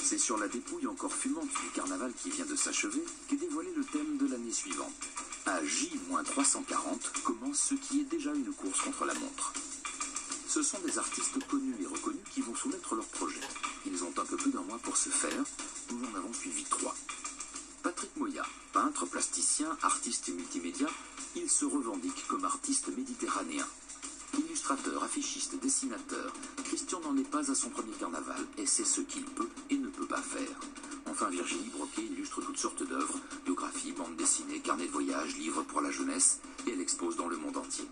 C'est sur la dépouille encore fumante du carnaval qui vient de s'achever qu'est dévoilé le thème de l'année suivante. À J-340 commence ce qui est déjà une course contre la montre. Ce sont des artistes connus et reconnus qui vont soumettre leur projet. Ils ont un peu plus d'un mois pour se faire. Nous en avons suivi 3. Patrick Moya, peintre, plasticien, artiste et multimédia, il se revendique comme artiste méditerranéen. Illustrateur, affichiste, dessinateur, Christian n'en est pas à son premier carnaval et c'est ce qu'il peut et ne peut pas faire. Enfin, Virginie Broquet illustre toutes sortes d'œuvres, biographies, bandes dessinées, carnets de voyage, livres pour la jeunesse, et elle expose dans le monde entier.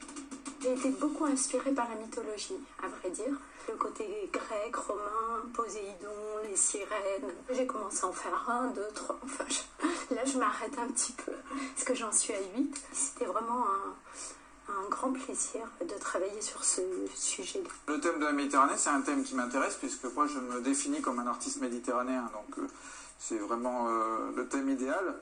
J'ai été beaucoup inspirée par la mythologie, à vrai dire. Le côté grec, romain, Poséidon, les sirènes. J'ai commencé à en faire 1, 2, 3, enfin, là je m'arrête un petit peu, parce que j'en suis à 8. C'était vraiment un grand plaisir de travailler sur ce sujet. Le thème de la Méditerranée, c'est un thème qui m'intéresse, puisque moi je me définis comme un artiste méditerranéen, donc c'est vraiment le thème idéal.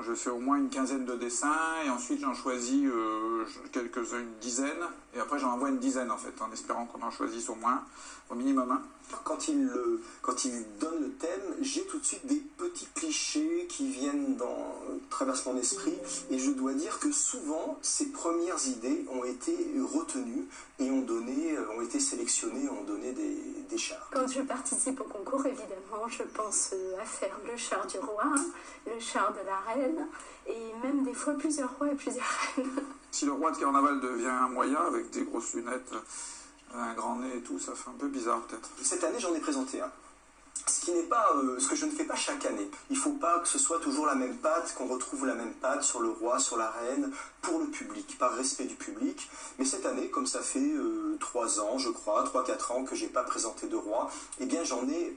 Je fais au moins une quinzaine de dessins et ensuite j'en choisis une dizaine et après j'en envoie une dizaine en fait, en espérant qu'on en choisisse au moins, au minimum un. Quand il donne le thème, j'ai tout de suite des petits clichés qui viennent traversent mon esprit et je dois dire que souvent ces premières idées ont été retenues et ont été sélectionnées, ont donné des chars. Quand je participe au concours, évidemment, je pense à faire le char du roi, le char de la reine et même des fois plusieurs rois et plusieurs reines. Si le roi de carnaval devient un moyen avec des grosses lunettes, un grand nez et tout, ça fait un peu bizarre peut-être. Cette année, j'en ai présenté un. Ce que je ne fais pas chaque année. Il ne faut pas que ce soit toujours la même patte, qu'on retrouve la même patte sur le roi, sur la reine, pour le public, par respect du public. Mais cette année, comme ça fait 3 ans, je crois, 3-4 ans que je n'ai pas présenté de roi, eh bien j'en ai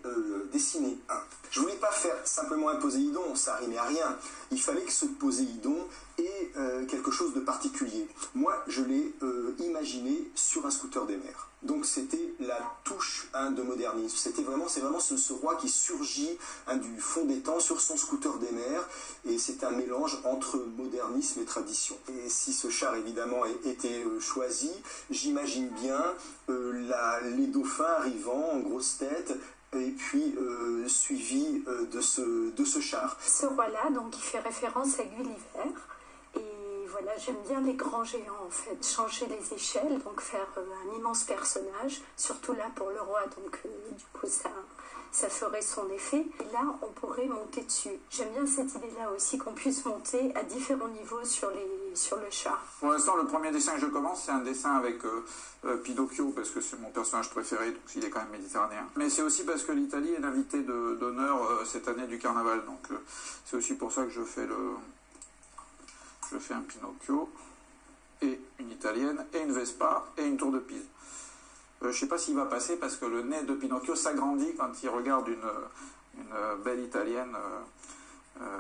dessiné un. Je ne voulais pas faire simplement un Poséidon, ça rimait à rien. Il fallait que ce Poséidon ait quelque chose de particulier. Moi, je l'ai imaginé sur un scooter des mers. Donc c'était la touche de modernisme. C'est vraiment ce roi qui surgit du fond des temps sur son scooter des mers. Et c'est un mélange entre modernisme et tradition. Et si ce char évidemment était choisi, j'imagine bien les dauphins arrivant en grosse tête et puis suivi de ce char. Ce roi-là, donc, il fait référence à Gulliver. Voilà, j'aime bien les grands géants en fait, changer les échelles, donc faire un immense personnage, surtout là pour le roi, donc du coup ça ferait son effet. Et là, on pourrait monter dessus. J'aime bien cette idée-là aussi, qu'on puisse monter à différents niveaux sur le char. Pour l'instant, le premier dessin que je commence, c'est un dessin avec Pinocchio, parce que c'est mon personnage préféré, donc il est quand même méditerranéen. Mais c'est aussi parce que l'Italie est l'invité d'honneur cette année du carnaval, donc c'est aussi pour ça que je fais un Pinocchio, et une italienne, et une Vespa, et une tour de Pise. Je ne sais pas s'il va passer, parce que le nez de Pinocchio s'agrandit quand il regarde une belle italienne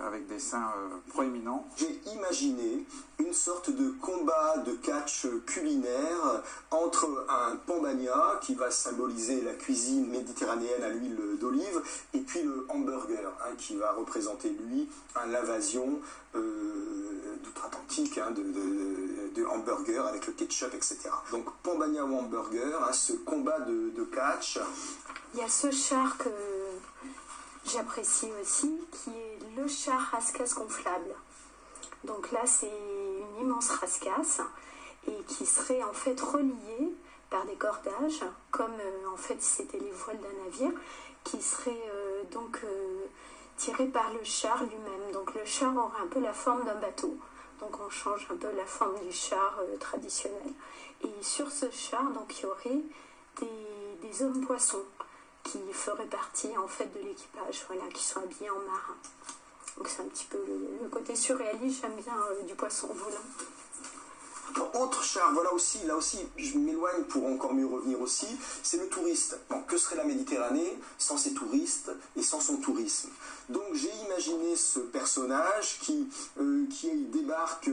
avec des seins proéminents. J'ai imaginé une sorte de combat de catch culinaire entre un pambagna, qui va symboliser la cuisine méditerranéenne à l'huile d'olive, et puis le hamburger, qui va représenter, lui, l'invasion d'outre-Atlantique, de hamburger avec le ketchup, etc. Donc pambagna ou hamburger, ce combat de catch. Il y a ce char que j'apprécie aussi, qui est le char rascasse gonflable. Donc là, c'est une immense rascasse et qui serait en fait reliée par des cordages, comme en fait c'était les voiles d'un navire, qui serait tiré par le char lui-même. Donc le char aurait un peu la forme d'un bateau. Donc on change un peu la forme du char traditionnel. Et sur ce char, donc il y aurait des hommes poissons qui feraient partie en fait de l'équipage, voilà, qui sont habillés en marin. Donc c'est un petit peu le côté surréaliste, j'aime bien du poisson volant. Autre char, voilà aussi, là aussi, je m'éloigne pour encore mieux revenir aussi, c'est le touriste. Donc, que serait la Méditerranée sans ses touristes et sans son tourisme? Donc j'ai imaginé ce personnage qui débarque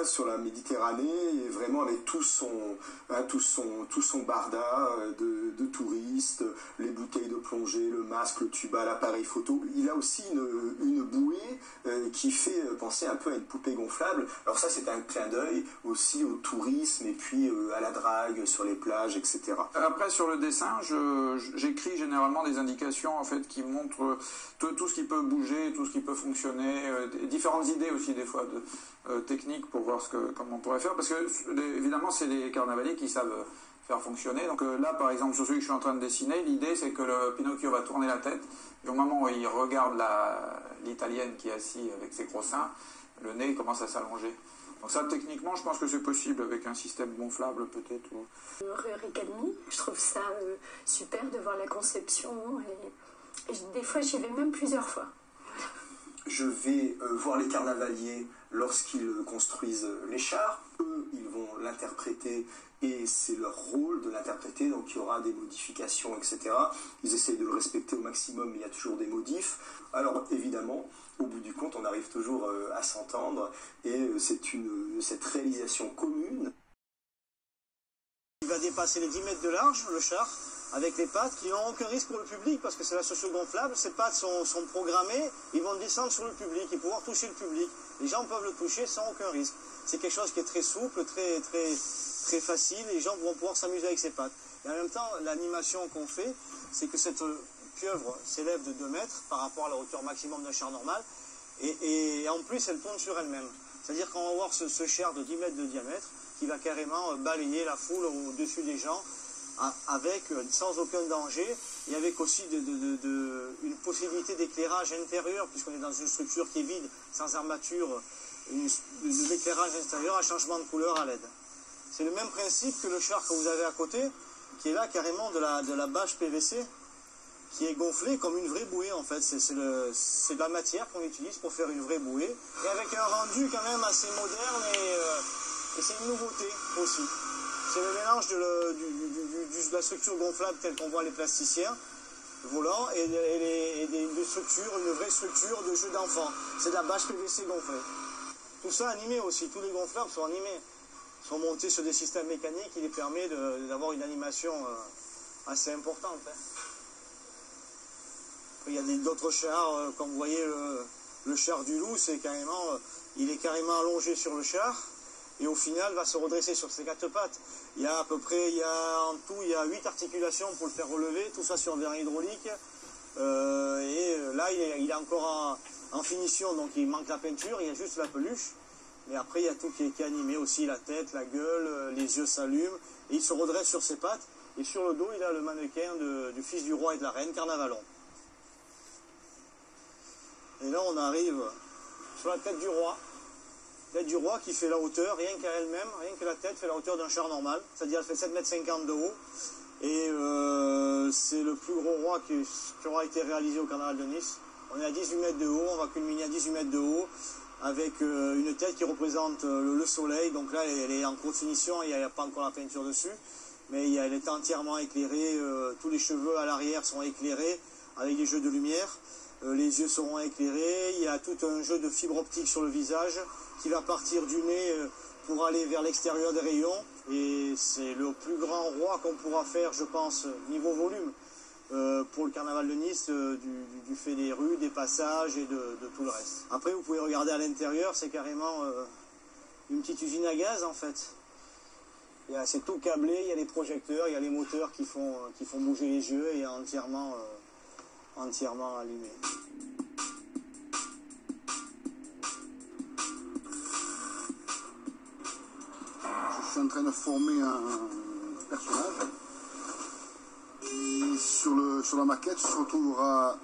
sur la Méditerranée, et vraiment avec tout son barda de touristes, les bouteilles de plongée, le masque, le tuba, l'appareil photo. Il a aussi une bouée qui fait penser un peu à une poupée gonflable. Alors ça, c'est un clin d'œil aussi au tourisme et puis à la drague sur les plages, etc. Après, sur le dessin, j'écris généralement des indications en fait, qui montrent tout ce qui peut bouger, tout ce qui peut fonctionner, différentes idées aussi des fois de techniques pour voir comment on pourrait faire. Parce que évidemment, c'est les carnavaliers qui savent faire fonctionner. Donc là, par exemple, sur celui que je suis en train de dessiner, l'idée c'est que le Pinocchio va tourner la tête et au moment où il regarde l'italienne qui est assise avec ses gros seins, le nez commence à s'allonger. Donc ça, techniquement, je pense que c'est possible avec un système gonflable peut-être. Ricalmi, je trouve ça super de voir la conception et des fois j'y vais même plusieurs fois. Je vais voir les carnavaliers lorsqu'ils construisent les chars. Eux, ils vont l'interpréter et c'est leur rôle de l'interpréter, donc il y aura des modifications, etc. Ils essayent de le respecter au maximum, mais il y a toujours des modifs. Alors évidemment, au bout du compte, on arrive toujours à s'entendre et c'est cette réalisation commune. Il va dépasser les 10 mètres de large, le char, avec les pattes qui n'ont aucun risque pour le public parce que c'est la socio-gonflable. Ces pattes sont programmées, ils vont descendre sur le public et pouvoir toucher le public. Les gens peuvent le toucher sans aucun risque. C'est quelque chose qui est très souple, très facile, et les gens vont pouvoir s'amuser avec ces pattes. Et en même temps, l'animation qu'on fait, c'est que cette pieuvre s'élève de 2 mètres par rapport à la hauteur maximum d'un char normal, et en plus elle tourne sur elle-même. C'est-à-dire qu'on va voir ce char de 10 mètres de diamètre qui va carrément balayer la foule au-dessus des gens sans aucun danger et avec aussi une possibilité d'éclairage intérieur puisqu'on est dans une structure qui est vide, sans armature, de l'éclairage intérieur à changement de couleur à LED. C'est le même principe que le char que vous avez à côté, qui est là carrément de la bâche PVC, qui est gonflée comme une vraie bouée en fait. C'est de la matière qu'on utilise pour faire une vraie bouée, et avec un rendu quand même assez moderne et c'est une nouveauté aussi. C'est le mélange de la structure gonflable telle qu'on voit les plasticiens volants et une vraie structure de jeu d'enfant. C'est de la bâche PVC gonflée. Tout ça animé aussi, tous les gonflables sont animés, sont montés sur des systèmes mécaniques qui les permettent d'avoir une animation assez importante. Il y a d'autres chars, comme vous voyez le char du loup, il est carrément allongé sur le char et au final va se redresser sur ses 4 pattes. Il y a en tout 8 articulations pour le faire relever, tout ça sur un vérin hydraulique. Et là il est encore en finition, donc il manque la peinture, il y a juste la peluche. Mais après il y a tout qui est animé aussi, la tête, la gueule, les yeux s'allument et il se redresse sur ses pattes. Et sur le dos il a le mannequin du fils du roi et de la reine, Carnavalon. Et là on arrive sur la tête du roi. Tête du roi qui fait la hauteur, rien qu'à elle-même, rien que la tête fait la hauteur d'un char normal. C'est-à-dire elle fait 7,50 m de haut. Et c'est le plus gros roi qui aura été réalisé au carnaval de Nice. On est à 18 mètres de haut, on va culminer à 18 mètres de haut, avec une tête qui représente le soleil. Donc là elle est en courte finition, il n'y a pas encore la peinture dessus. Mais elle est entièrement éclairée, tous les cheveux à l'arrière sont éclairés avec des jeux de lumière. Les yeux seront éclairés, il y a tout un jeu de fibre optique sur le visage qui va partir du nez pour aller vers l'extérieur des rayons. Et c'est le plus grand roi qu'on pourra faire, je pense, niveau volume, pour le carnaval de Nice, du fait des rues, des passages et de tout le reste. Après, vous pouvez regarder à l'intérieur, c'est carrément une petite usine à gaz en fait. C'est tout câblé, il y a les projecteurs, il y a les moteurs qui font bouger les yeux et entièrement allumé. Je suis en train de former un personnage qui, sur la maquette, se retrouvera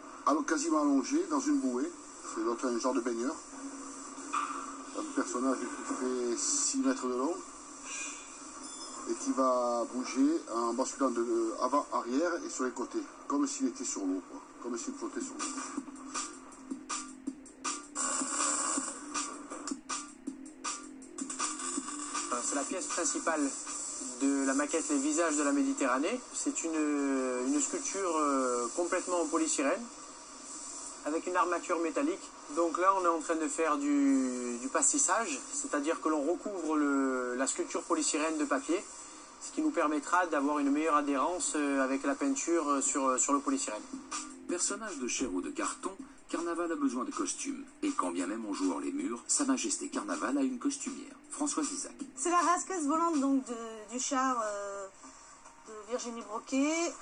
quasiment allongé dans une bouée. C'est un genre de baigneur. Un personnage qui fait 6 mètres de long et qui va bouger en basculant de avant, arrière et sur les côtés, comme s'il était sur l'eau, comme s'il flottait sur l'eau. C'est la pièce principale de la maquette Les Visages de la Méditerranée. C'est une sculpture complètement en polystyrène avec une armature métallique. Donc là on est en train de faire du pastissage, c'est-à-dire que l'on recouvre la sculpture polystyrène de papier ce qui nous permettra d'avoir une meilleure adhérence avec la peinture sur le polystyrène. Personnage de chair ou de carton, Carnaval a besoin de costumes. Et quand bien même on joue hors les murs, Sa Majesté Carnaval a une costumière, Françoise Isaac. C'est la rascasse volante donc du char de Virginie Broquet,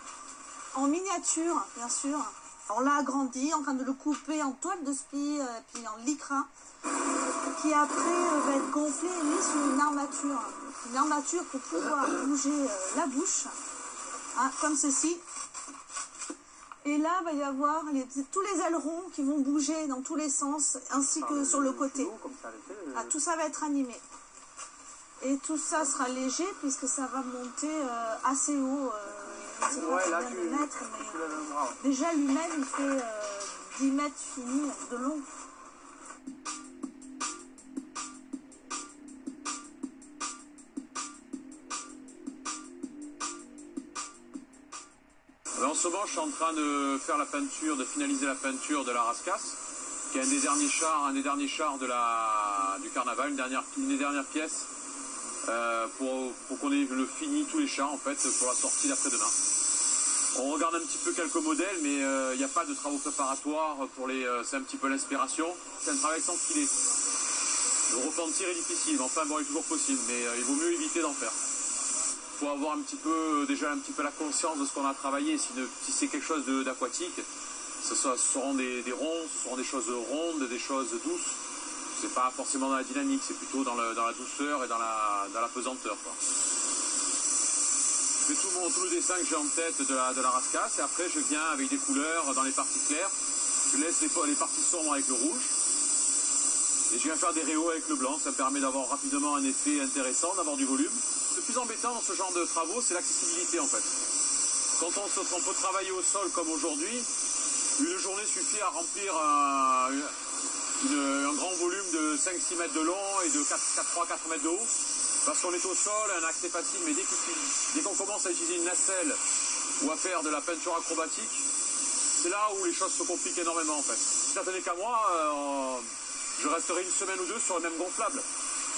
en miniature bien sûr. On l'a agrandi, en train de le couper en toile de spi, puis en lycra, qui après va être gonflé et mis sur une armature. Une armature pour pouvoir bouger la bouche, hein, comme ceci. Et là, il va y avoir tous les ailerons qui vont bouger dans tous les sens, ainsi que sur le côté. Ah, tout ça va être animé. Et tout ça sera léger, puisque ça va monter assez haut. Ouais, là, tu lèves le bras. Déjà, lui-même, il fait 10 mètres finis de long. En ce moment, je suis en train de faire la peinture, de finaliser la peinture de la rascasse, qui est un des derniers chars du carnaval, une des dernières pièces, pour qu'on ait le fini tous les chars en fait pour la sortie d'après-demain. On regarde un petit peu quelques modèles, mais il n'y a pas de travaux préparatoires c'est un petit peu l'inspiration. C'est un travail sans filet. Le repentir est difficile, mais enfin bon, il est toujours possible, mais il vaut mieux éviter d'en faire. Il faut avoir déjà un petit peu la conscience de ce qu'on a travaillé. Si c'est quelque chose d'aquatique, ce seront des ronds, ce seront des choses rondes, des choses douces. C'est pas forcément dans la dynamique, c'est plutôt dans la douceur et dans la pesanteur, quoi. Je fais tout le dessin que j'ai en tête de la rascasse, et après je viens avec des couleurs dans les parties claires. Je laisse les parties sombres avec le rouge. Et je viens faire des réaux avec le blanc. Ça me permet d'avoir rapidement un effet intéressant, d'avoir du volume. Le plus embêtant dans ce genre de travaux, c'est l'accessibilité en fait. Quand on peut travailler au sol comme aujourd'hui, une journée suffit à remplir un grand volume de 5-6 mètres de long et de 3-4 mètres de haut. Parce qu'on est au sol, un accès facile, mais dès qu'on commence à utiliser une nacelle ou à faire de la peinture acrobatique, c'est là où les choses se compliquent énormément en fait. Si ça tenait qu'à moi, je resterai une semaine ou deux sur le même gonflable.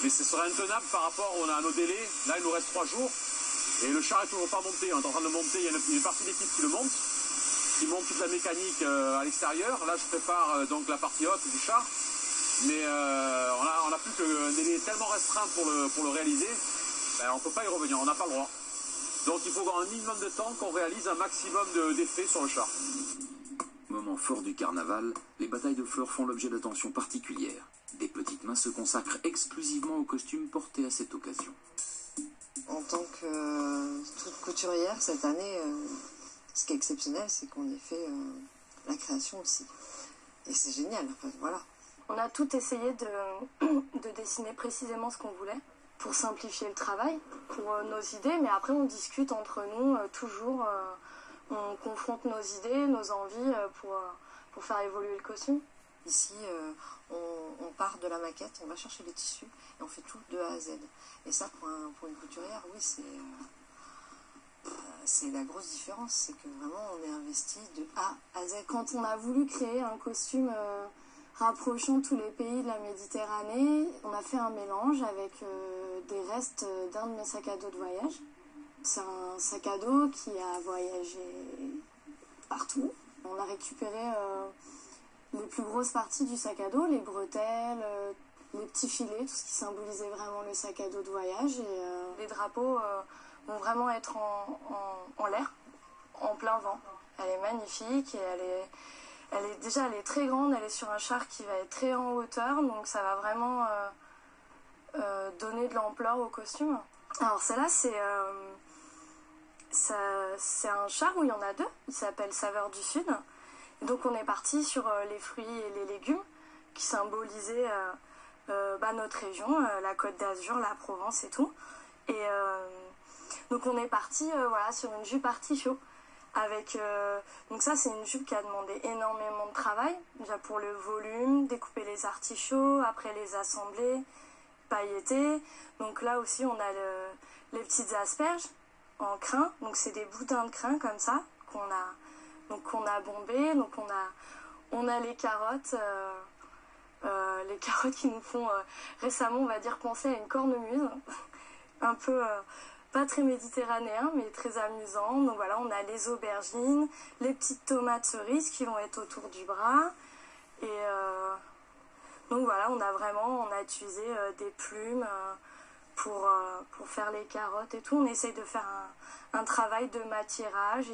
Mais ce serait intenable par rapport à nos délais. Là, il nous reste 3 jours. Et le char est toujours pas monté. On est en train de monter. Il y a une partie d'équipe qui le monte. Qui monte toute la mécanique à l'extérieur. Là, je prépare donc la partie haute du char. Mais on n'a plus qu'un délai tellement restreint pour le réaliser. Ben, on ne peut pas y revenir. On n'a pas le droit. Donc il faut un minimum de temps qu'on réalise un maximum d'effets sur le char. Moment fort du carnaval, les batailles de fleurs font l'objet d'attention particulière. Des petites mains se consacrent exclusivement aux costumes portés à cette occasion. En tant que toute couturière, cette année, ce qui est exceptionnel, c'est qu'on ait fait la création aussi. Et c'est génial, en fait, voilà. On a tout essayé de dessiner précisément ce qu'on voulait, pour simplifier le travail, pour nos idées, mais après on discute entre nous toujours, on confronte nos idées, nos envies pour faire évoluer le costume. Ici, on part de la maquette, on va chercher les tissus et on fait tout de A à Z. Et ça, pour une couturière, oui, c'est la grosse différence, c'est que vraiment on est investi de A à Z. Quand on a voulu créer un costume rapprochant tous les pays de la Méditerranée, on a fait un mélange avec des restes d'un de mes sacs à dos de voyage. C'est un sac à dos qui a voyagé partout. On a récupéré les plus grosses parties du sac à dos, les bretelles, les petits filets, tout ce qui symbolisait vraiment le sac à dos de voyage. Et les drapeaux vont vraiment être en l'air, en plein vent. Elle est magnifique et elle est très grande, elle est sur un char qui va être très en hauteur, donc ça va vraiment donner de l'ampleur au costume. Alors celle-là, c'est un char où il y en a 2, il s'appelle Saveur du Sud. Et donc on est parti sur les fruits et les légumes qui symbolisaient notre région, la Côte d'Azur, la Provence et tout. Et donc on est parti sur une jupe artichaut. Donc ça c'est une jupe qui a demandé énormément de travail, déjà pour le volume, découper les artichauts, après les assembler, pailleter. Donc là aussi on a les petites asperges en crin, donc c'est des boudins de crin comme ça qu'on a bombé. Donc on a les carottes qui nous font récemment on va dire penser à une cornemuse, un peu pas très méditerranéen, mais très amusant. Donc voilà, on a les aubergines, les petites tomates cerises qui vont être autour du bras. Et donc voilà, on a utilisé des plumes pour faire les carottes et tout. On essaye de faire un travail de matirage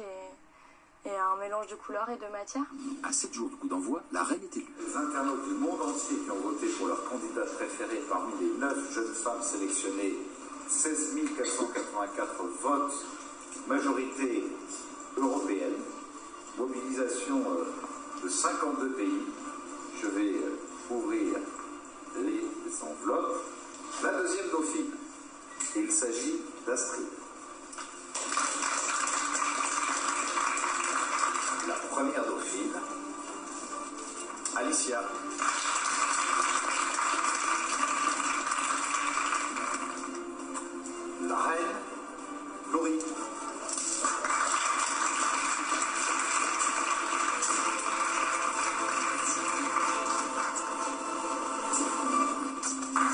et un mélange de couleurs et de matière. À 7 jours du coup d'envoi, la reine est élue. Les internautes du monde entier qui ont voté pour leur candidat préféré parmi les 9 jeunes femmes sélectionnées, 16 484 votes, majorité européenne, mobilisation de 52 pays. Je vais ouvrir les enveloppes. La deuxième dauphine, il s'agit d'Astrid. La première dauphine, Alicia. La reine, Laurie.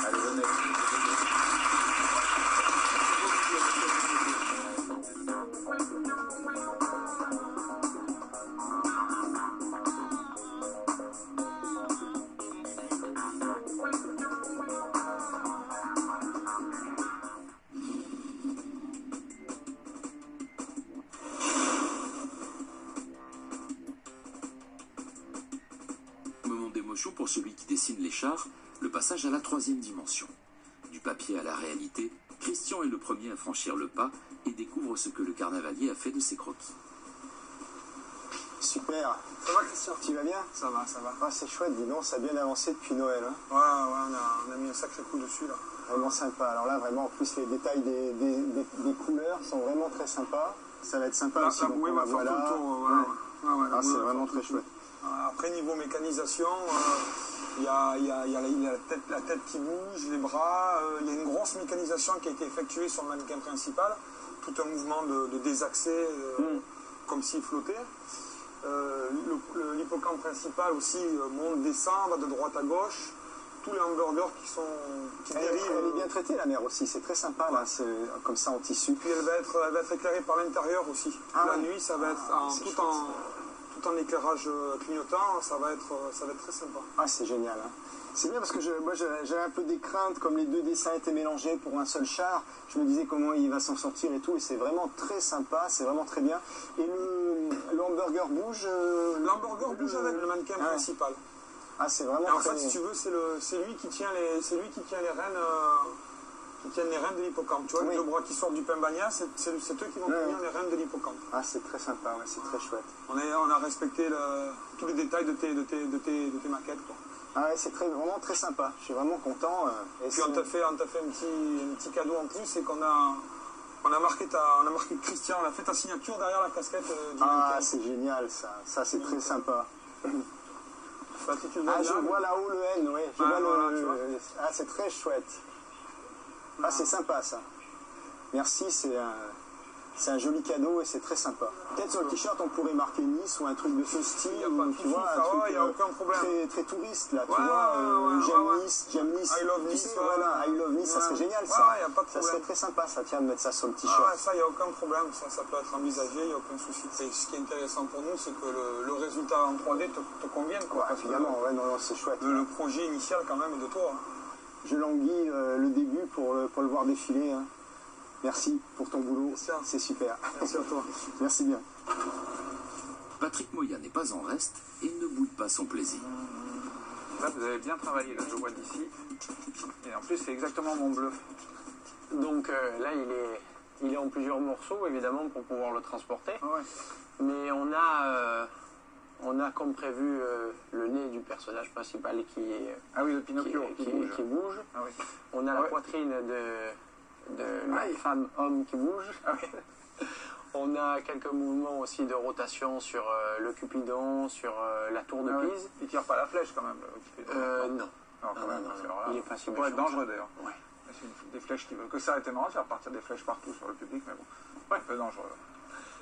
Allez, venez. Moment d'émotion pour celui qui dessine les chars, le passage à la 3e dimension. Du papier à la réalité, Christian est le premier à franchir le pas et découvre ce que le carnavalier a fait de ses croquis. Super. Ça va, Christian? Tu vas bien? Ça va, ça va. Ah, c'est chouette, dis donc, ça a bien avancé depuis Noël. Hein. Ouais, on a mis un sacré coup dessus, là. Vraiment sympa. Alors là, vraiment, en plus, les détails des couleurs sont vraiment très sympas. Ça va être sympa Là, aussi. la bouée va faire tout le tour. Voilà. Ouais, Ah, c'est vraiment très chouette. Après, niveau mécanisation, il y a la tête qui bouge, les bras. Il y a une grosse mécanisation qui a été effectuée sur le mannequin principal. Tout un mouvement de désaxé, comme s'il flottait. L'hippocampe principal aussi monte, descend, va de droite à gauche. Tous les hamburgers qui dérivent. Elle est bien traitée, la mer aussi. C'est très sympa, là, comme ça, en tissu. Puis elle va être éclairée par l'intérieur aussi. La nuit, ça va être tout en éclairage clignotant, ça va être très sympa. Ah, c'est génial. Hein. C'est bien parce que moi j'avais un peu des craintes, comme les deux dessins étaient mélangés pour un seul char. Je me disais comment il va s'en sortir et tout, et c'est vraiment très sympa, c'est vraiment très bien. Et le hamburger bouge. L'hamburger bouge avec le mannequin principal. Ah, c'est vraiment en fait, si tu veux, c'est lui qui tient les rênes. Qui tiennent les rênes de l'hippocampe. Tu vois, les deux bras qui sortent du pimbagna, c'est eux qui vont tenir les rênes de l'hippocampe. Ah, c'est très sympa, ouais, c'est très chouette. On a respecté tous les détails de tes maquettes, quoi. Ah ouais, c'est vraiment très sympa. Je suis vraiment content. Et puis on t'a fait un petit cadeau en plus, c'est qu'on a marqué Christian, on a fait ta signature derrière la casquette du Ah, c'est génial ça. Ça, c'est très sympa. Je vois là-haut le N, oui. Ah, c'est très chouette. Ah, c'est sympa ça. Merci, c'est un joli cadeau et c'est très sympa. Peut-être sur le t-shirt on pourrait marquer Nice ou un truc de ce style, tu vois, un truc y a aucun problème. Très touriste là, tu vois, j'aime Nice, I love Nice, voilà, I love Nice, ça serait génial ça. Y a pas de ça serait très sympa ça, tiens, de mettre ça sur le t-shirt. Ah ouais, ça, il n'y a aucun problème, ça peut être envisagé, il n'y a aucun souci. Et ce qui est intéressant pour nous, c'est que le résultat en 3D te convienne, quoi. Ouais, évidemment, ouais, non, c'est chouette. Le projet initial quand même est de toi. Hein. Je languis le début pour le voir défiler. Hein. Merci pour ton boulot, c'est super. Merci à toi. Merci bien. Patrick Moya n'est pas en reste et ne boude pas son plaisir. Là, vous avez bien travaillé, là, je vois d'ici. Et en plus, c'est exactement mon bleu. Donc là, il est en plusieurs morceaux, évidemment, pour pouvoir le transporter. Ouais. Mais on a comme prévu le nez du personnage principal qui est... Ah oui, le Pinocchio qui bouge. Ah oui. On a la poitrine de la femme-homme qui bouge. Ah oui. On a quelques mouvements aussi de rotation sur le Cupidon, sur la tour de Pise. Oui. Il tire pas la flèche quand même, le Cupidon. Non. Non, quand même. Il est facile. Il pourrait être dangereux d'ailleurs. Ouais. C'est des flèches qui veulent que ça a été marrant de faire partir des flèches partout sur le public, mais bon. Ouais, un peu dangereux.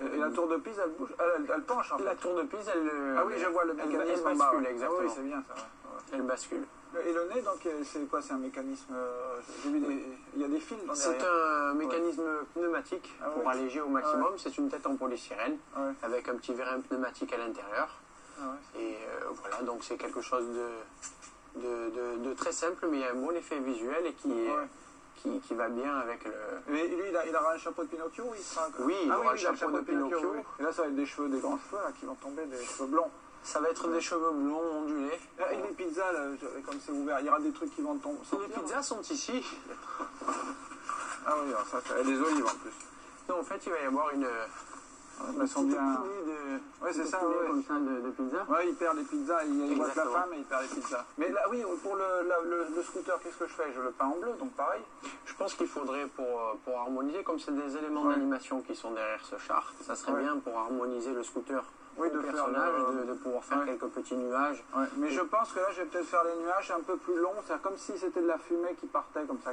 Et la tour de Pise, elle bouge, elle penche en fait. La tour de Pise, elle... Ah oui, je vois le mécanisme en bas. bascule, exactement. Ah oui, c'est bien ça. Ouais. Elle bascule. Et le nez, donc, c'est quoi? C'est un mécanisme... j'ai vu il y a des fils dans C'est un mécanisme pneumatique pour alléger au maximum. C'est une tête en polystyrène avec un petit vérin pneumatique à l'intérieur. Et voilà, donc c'est quelque chose de très simple, mais il y a un bon effet visuel et qui va bien avec le... Et lui, il aura un chapeau de Pinocchio ou il sera... Oui, il aura un chapeau de Pinocchio. Oui. Et là, ça va être des cheveux, des grands cheveux là, qui vont tomber, des cheveux blonds. Ça va être des cheveux blonds ondulés. Et les pizzas, là, comme c'est ouvert, il y aura des trucs qui vont tomber. Les pizzas sont ici. Ah oui, alors ça, et des olives en plus. Non, en fait, il va y avoir une... Elles sont bien... Oui, c'est ça, comme ça de pizza. Oui, il perd les pizzas, il voit la femme et il perd les pizzas. Mais là, oui, pour le scooter, qu'est-ce que je fais? Je le peins en bleu, donc pareil. Je pense qu'il faudrait, pour harmoniser, comme c'est des éléments d'animation qui sont derrière ce char, ça serait bien pour harmoniser le scooter. Oui, de personnage, de pouvoir faire quelques petits nuages. Mais je pense que là, je vais peut-être faire les nuages un peu plus longs, c'est comme si c'était de la fumée qui partait comme ça.